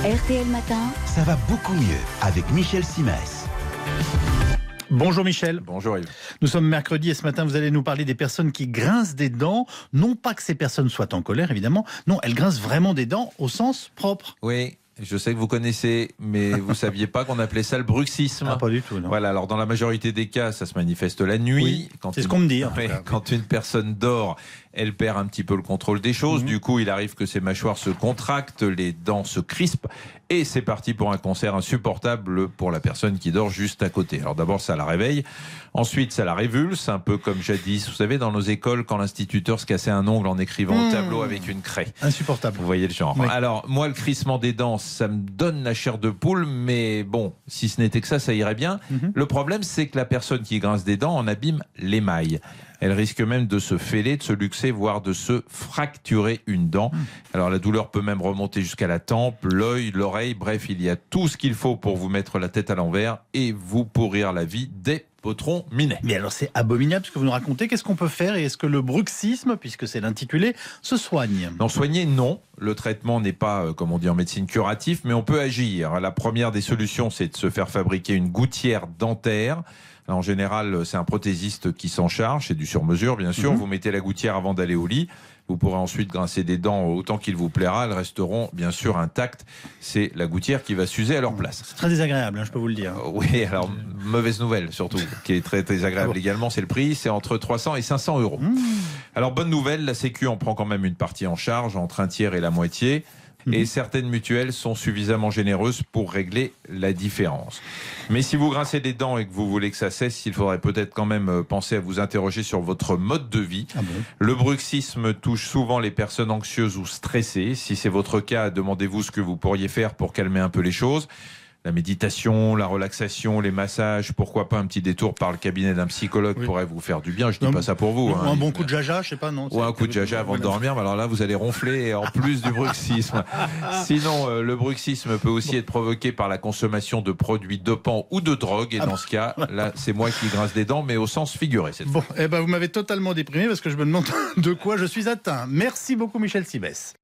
RTL Matin. Ça va beaucoup mieux avec Michel Simès. Bonjour Michel. Bonjour Yves. Nous sommes mercredi et ce matin vous allez nous parler des personnes qui grincent des dents. Non pas que ces personnes soient en colère évidemment, non, elles grincent vraiment des dents au sens propre. Oui, je sais que vous connaissez, mais vous ne saviez pas qu'on appelait ça le bruxisme. Ah, pas du tout, non. Voilà, alors dans la majorité des cas, ça se manifeste la nuit. Oui, c'est ce qu'on me dit. En tout Oui, cas. quand une personne dort, elle perd un petit peu le contrôle des choses. Du coup, il arrive que ses mâchoires se contractent, les dents se crispent. Et c'est parti pour un concert insupportable pour la personne qui dort juste à côté. Alors d'abord, ça la réveille. Ensuite, ça la révulse, un peu comme jadis. Vous savez, dans nos écoles, quand l'instituteur se cassait un ongle en écrivant au tableau avec une craie. Insupportable. Vous voyez le genre. Oui. Alors, moi, le crissement des dents, ça me donne la chair de poule, mais bon, si ce n'était que ça irait bien. Le problème, c'est que la personne qui grince des dents en abîme l'émail. Elle risque même de se fêler, de se luxer, voire de se fracturer une dent. Alors la douleur peut même remonter jusqu'à la tempe, l'œil, l'oreille. Bref, il y a tout ce qu'il faut pour vous mettre la tête à l'envers et vous pourrir la vie des potrons minets. Mais alors c'est abominable ce que vous nous racontez. Qu'est-ce qu'on peut faire et est-ce que le bruxisme, puisque c'est l'intitulé, se soigne? Non, soigner, non. Le traitement n'est pas, comme on dit en médecine, curatif, mais on peut agir. La première des solutions, c'est de se faire fabriquer une gouttière dentaire. En général, c'est un prothésiste qui s'en charge, c'est du sur-mesure bien sûr. Vous mettez la gouttière avant d'aller au lit. Vous pourrez ensuite grincer des dents autant qu'il vous plaira. Elles resteront bien sûr intactes. C'est la gouttière qui va s'user à leur place. C'est très désagréable, hein, je peux vous le dire. Oui, alors mauvaise nouvelle surtout, qui est très très agréable également, c'est le prix. C'est entre 300 et 500 euros. Alors bonne nouvelle, la Sécu en prend quand même une partie en charge, entre un tiers et la moitié. Et certaines mutuelles sont suffisamment généreuses pour régler la différence. Mais si vous grincez des dents et que vous voulez que ça cesse, il faudrait peut-être quand même penser à vous interroger sur votre mode de vie. Ah bon? Le bruxisme touche souvent les personnes anxieuses ou stressées. Si c'est votre cas, demandez-vous ce que vous pourriez faire pour calmer un peu les choses. La méditation, la relaxation, les massages, pourquoi pas un petit détour par le cabinet d'un psychologue pourrait vous faire du bien. Je dis pas ça pour vous. Ou un bon coup de jaja, je sais pas, non. Ou un coup de jaja avant de dormir, mais alors là vous allez ronfler en plus du bruxisme. Sinon, le bruxisme peut aussi être provoqué par la consommation de produits dopants ou de drogue. Et dans ce cas, là c'est moi qui grince des dents, mais au sens figuré cette fois. Bon, eh ben vous m'avez totalement déprimé parce que je me demande de quoi je suis atteint. Merci beaucoup Michel Simès.